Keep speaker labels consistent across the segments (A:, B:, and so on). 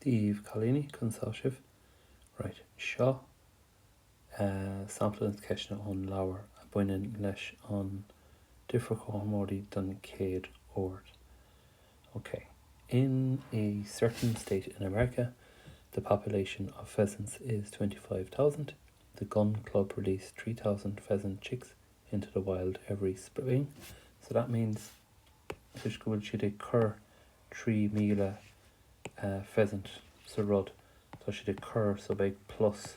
A: Difearchothromóidí consultative. Right, seo sample ceisna an leabhar a buineann leis an Difearchothromóidí don céad ord. Okay, in a certain state in America, the population of pheasants is 25,000. The gun club release 3,000 pheasant chicks into the wild every spring. So that means tuis go bhfuil siad ag cur 3,000 pheasant sa rud. Tá siad ag cur so big plus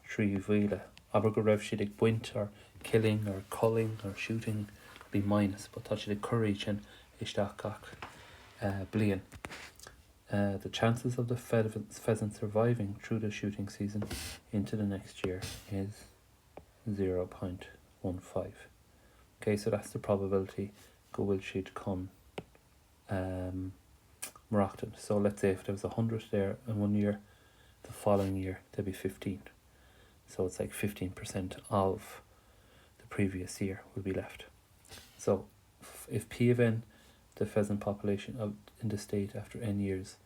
A: 3,000. Aber go raibh siad ag buint or killing or culling or shooting be minus, but tá siad ag cur each and isteach gach bliain. The chances of the pheasant surviving through the shooting season into the next year is 0.15. Okay, so that's the probability go bhfuil siad come Moroccan. So let's say if there was 100 there in 1 year, the following year there'd be 15. So it's like 15% of the previous year will be left. So if P of n, the pheasant population in the state after n years,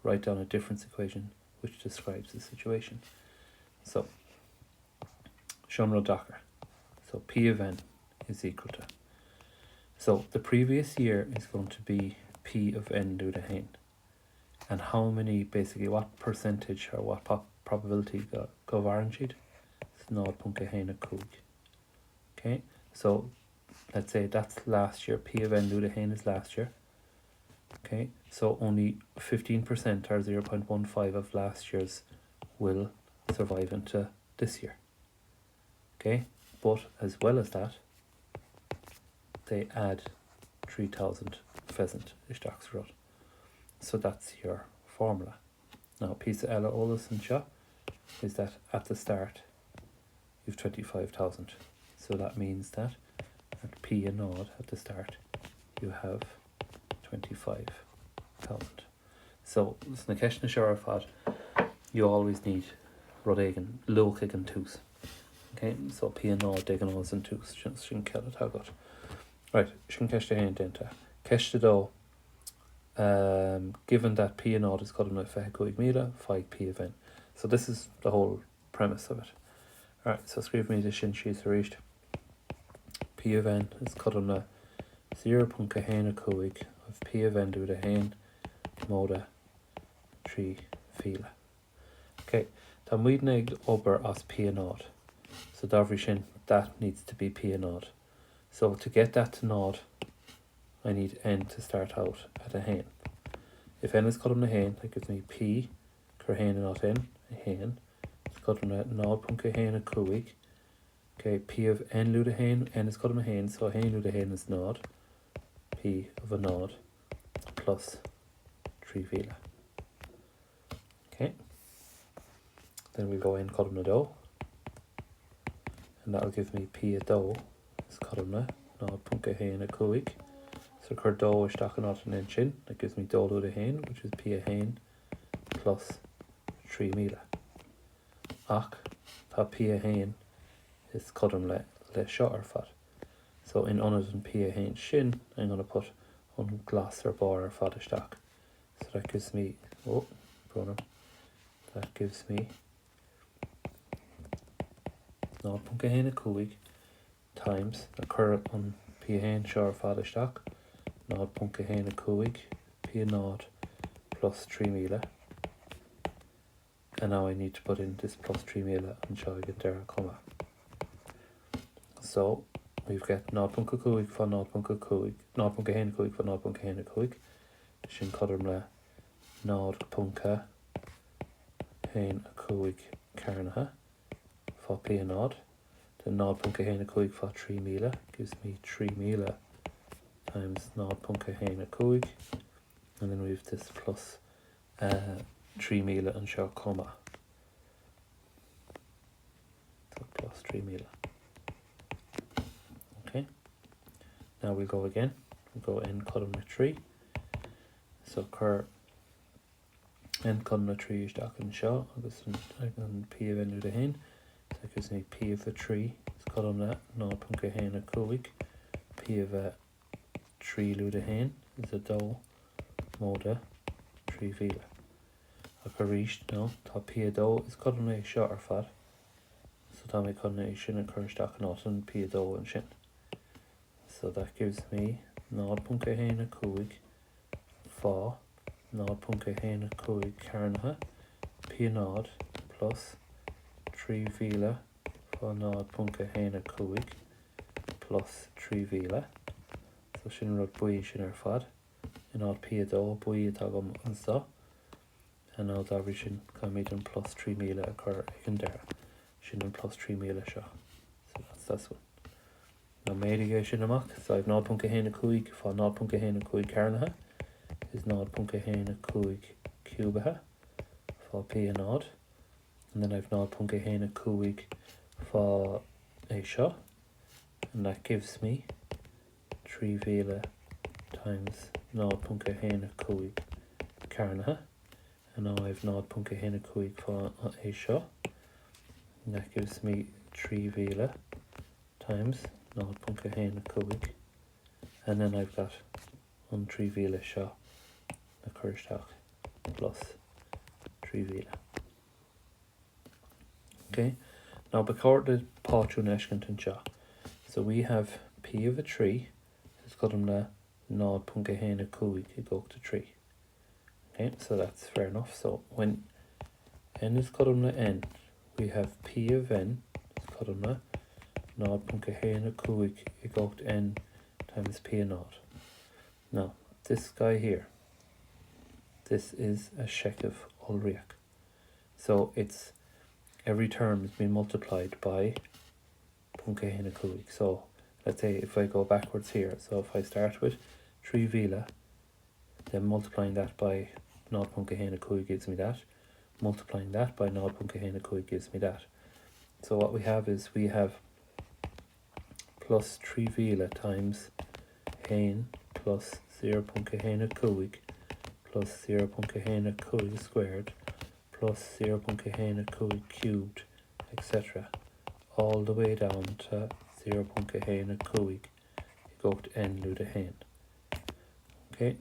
A: write down a difference equation which describes the situation. So Sean Dacher. So P of n is equal to. So the previous year is going to be P of n due to hain. And how many, basically, what percentage or what probability go warranted? It's 0.1 cúig. Okay, so let's say that's last year. P of n due to hain is last year. Okay, so only 15% or 0.15 of last year's will survive into this year. Okay, but as well as that, they add 3,000 pheasant isteach rud. So that's your formula. Now, piece of Ella Olas and Shaw is that at the start you've 25,000. So that means that at P and odd at the start you have 25,000. So sna ceisna seo fad you always need rud éigean loch ag an tús. Okay, so P and odd ag an olas an tús sin cead atá got. Right, sin ceiste hain denta. Ceiste dó, given that P and odd is called a fecha mira, 5 P of n. So this is the whole premise of it. Alright, so scríb me the sin sheets are reached. P of n is called a 0.1 cúig of P of n due to hain móda 3 fila. Okay, tá muid ag ober as P and odd. So davri sin, that needs to be P and odd. So to get that to nod, I need n to start out at a hain. If n is called a hain, that gives me P cur hain and not n, a hain. It's called a nod.1 a cúig. Okay, P of n lú a hain, n is called a hain, so hain lú a hain is nod. P of a nod plus 3 fila. Okay, then we go in column a do, and that'll give me P a do is column nod.1 a cúig. So cur do isteach an not an sin, that gives me do lú a hain, which is P a hain plus 3 mila. Ach, tá P a hain is column le seo ar fad. So in onad an P a hain sin, I'm going to put on glass or bar ar fad isteach. So that gives me, that gives me nod.1 a cúig times the cur on P a hain seo ar fad isteach, nod.1 a cúig, P a nod plus 3 mila. And now I need to put in this plus 3 mila and seo I get there a comma. So we've got nod.1 cúig for nod.1 cúig, nod.1 cúig for nod.1 cúig. Sin column le nod.1 cúig carnatha for P a nod. The nod.1 cúig for 3 mila gives me 3 mila times nod.1 cúig, and then we have this plus 3 mila and seo comma. So plus 3 mila. Okay, now we go again. We go in column 3. So cur in column 3 is dark and seo. Agus P of n lú a hain. So that gives me P of a 3 is column nod.1 a cúig. P of a 3 lú a hain is a do móda 3 fila. a ríist nó tá P2 is codm é seo ar fad. So tá mé codm é sin a chuirteach an áit an P2 an sin. So that gives me 0.15 fá 0.15 cairnatha P0 plus 3 vila fá 0.15 plus 3 vila. So sin rud buí sin ar fad. In áit P2 buí atá gom an sa. And now that sin caiid an plus 3 míle a chur ag an deire. Sin an plus 3 míle seo. So that's this one. Now méidigh sin amach, so I have 0.15 fá 0.15 cairnatha is 0.15 cúbatha fá P0. And then I have 0.15 fá é seo. And that gives me 3 vila times 0.15 cairnatha. And now I have 0.15 fá é seo. And that gives me 3 vila times 0.15. And then I've got 3 vila seo na chuirteach plus 3 vila. Okay, now before the pátrún eiscint an seo. So we have P of a 3 is codm na 0.15 i gog to 3. Okay, so that's fair enough. So when n is codm na n, we have P of n is codm na 0.15 i gog to n times P0. Now, this guy here, this is a shekev ulriach. So it's every term is being multiplied by 0.15. So let's say if I go backwards here, so if I start with 3 vila, then multiplying that by 0.15 gives me that. Multiplying that by 0.15 gives me that. So what we have is we have plus 3 vila times hain plus 0.15 plus 0.15 squared plus 0.15 cubed, etc. all the way down to 0.15 go to n luda hain. Okay,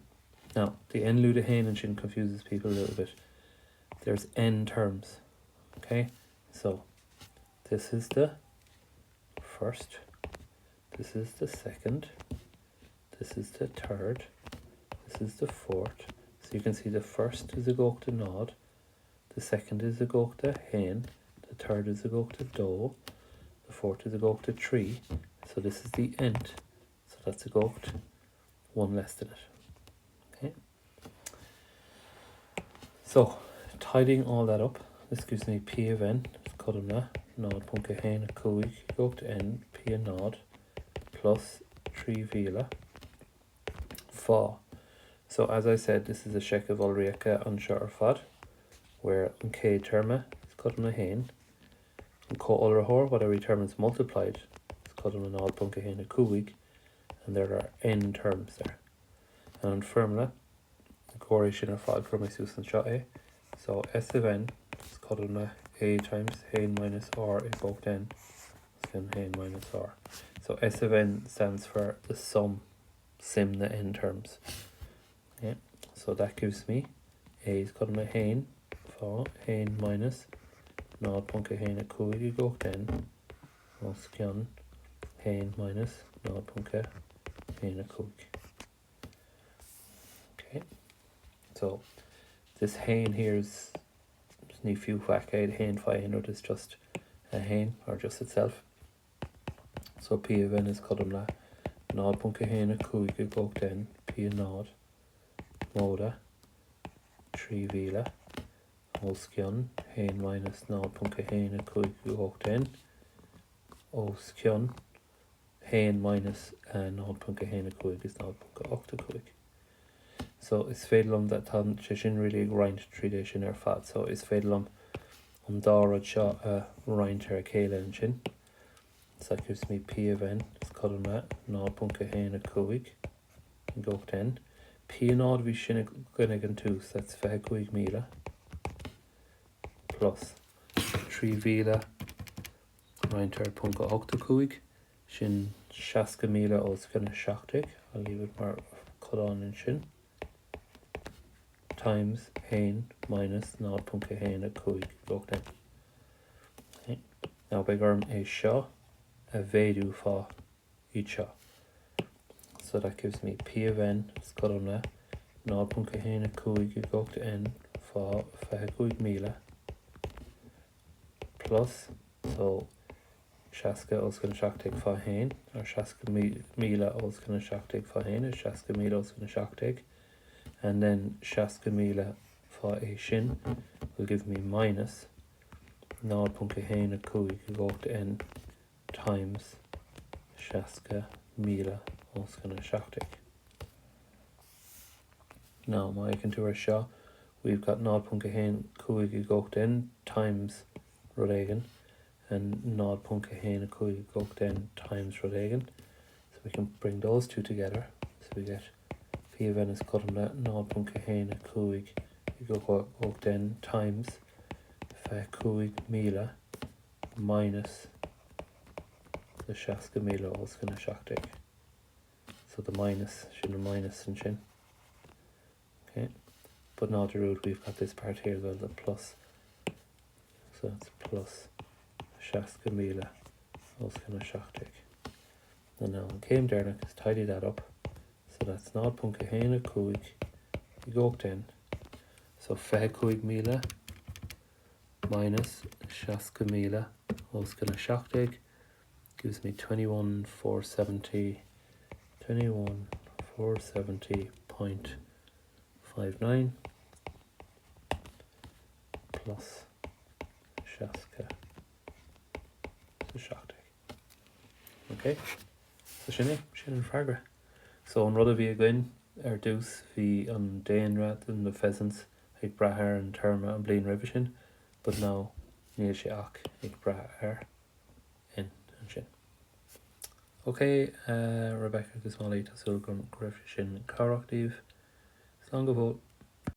A: now the n luda hain and sin confuses people a little bit. There's n terms. Okay, so this is the first, this is the second, this is the third, this is the fourth. So you can see the first is a gog to nod, the second is a gog to hain, the third is a gog to do, the fourth is a gog to 3. So this is the end. So that's a gog to 1 less than it. Okay. So tidying all that up, this gives me P of n, it's codm na 0.15 gog to n P a nod plus 3 vila fá. So as I said, this is a shekev ulriacha an seo ar fad, where an k terma is codm na hain, an có ulrahor, what every term is multiplied, is codm na 0.15, and there are n terms there. And on formula, the cóirí sin ar fad for my sús an seo é. So S of n is codm na a times hain minus r i gog to n, then hain minus r. So S of n stands for the sim the n terms. Okay, so that gives me a is codm na hain fá hain minus 0.15 go to n plus cian hain minus 0.15. Okay, so this hain here is ní fiú facade hain fá or is just a hain or just itself. So P of n is codm na 0.15 go to n P a nod móda 3 vila os cian hain minus 0.15 go to n os cian hain minus 0.15 is 0.8. So is féidir that tan sin really grind 3 sin ar fad. So is féidir an dárad seo a rind ar a céile an sin. So that gives me P of n is codm na 0.15 go to n. P an odd vi sin gynnig an tús, that's 25 míle plus 3 vila rind ar 0.8 sin 60 míle os gynnig 60. I'll leave it mar cut on in sin. times hain minus 0.1 a cúig gocht n. Okay. Now by gurm é seo a bhéadú fá iad seo. So that gives me P of n is cut na 0.1 a cúig gocht n fá 25,000 plus, so seaca os gan seachtaigh fá hain, or seaca míle os gan seachtaigh fá hain, or seaca míle os gan seachtaigh, and then seaca míle fá é sin will give me minus 0.1 a cúig gocht n times seaca míle os gan seachtaigh. Now, my can do our seo, we've got 0.1 cúig gocht n times Rodégan and 0.1 a cúig gocht n times Rodégan. So we can bring those two together. So we get P of n is cut on that 0.1 a cúig gocht n times cúig míle minus the seaca míle os gan seachtaigh. So the minus, sin a minus and sin. Okay, but not the root, we've got this part here as well, the plus. So it's plus seaca míle os gan seachtaigh. And now I came there and I just tidy that up. So that's 0.1 a cúig gocht n. So 25,000 minus seaca míle os gan seachtaigh gives me 21,470.59 plus seaca seachtaigh. Okay, so sin fargra. So an rud a bhí again dús bhí an déanra and the pheasants ag brathir an terma an blian ribh sin, but now níl sé ach ag brathir in an sin. Okay, Rebecca agus Molly tasúil gon raibh sin carachtaíomh. Slán go bhfuil.